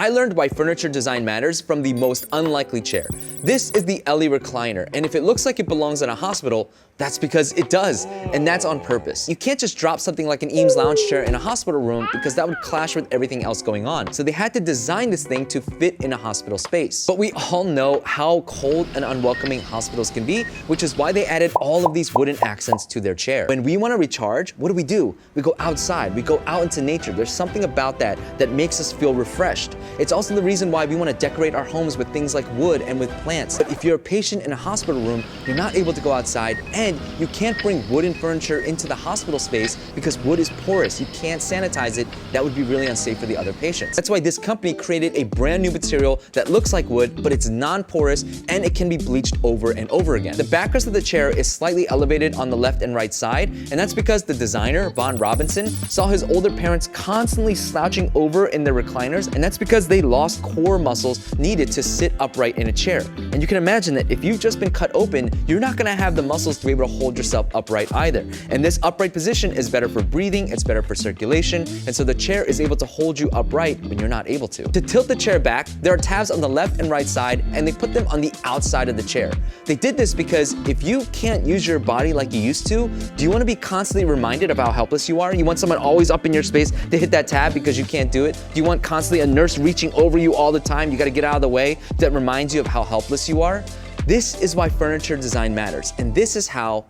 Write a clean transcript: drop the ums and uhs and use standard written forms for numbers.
I learned why furniture design matters from the most unlikely chair. This is the Ellie recliner, and if it looks like it belongs in a hospital, that's because it does, and that's on purpose. You can't just drop something like an Eames lounge chair in a hospital room because that would clash with everything else going on. So they had to design this thing to fit in a hospital space. But we all know how cold and unwelcoming hospitals can be, which is why they added all of these wooden accents to their chair. When we want to recharge, what do? We go outside, we go out into nature. There's something about that that makes us feel refreshed. It's also the reason why we want to decorate our homes with things like wood and with plants. But if you're a patient in a hospital room, you're not able to go outside, and you can't bring wooden furniture into the hospital space because wood is porous. You can't sanitize it. That would be really unsafe for the other patients. That's why this company created a brand new material that looks like wood, but it's non-porous and it can be bleached over and over again. The backrest of the chair is slightly elevated on the left and right side, and that's because the designer, Von Robinson, saw his older parents constantly slouching over in their recliners, and that's because they lost core muscles needed to sit upright in a chair. And you can imagine that if you've just been cut open, you're not gonna have the muscles to be able to hold yourself upright either. And this upright position is better for breathing, it's better for circulation, and so the chair is able to hold you upright when you're not able to. To tilt the chair back, there are tabs on the left and right side, and they put them on the outside of the chair. They did this because if you can't use your body like you used to, do you want to be constantly reminded of how helpless you are? You want someone always up in your space to hit that tab because you can't do it? Do you want constantly a nurse reaching over you all the time? You got to get out of the way. That reminds you of how helpless you are? This is why furniture design matters, and this is how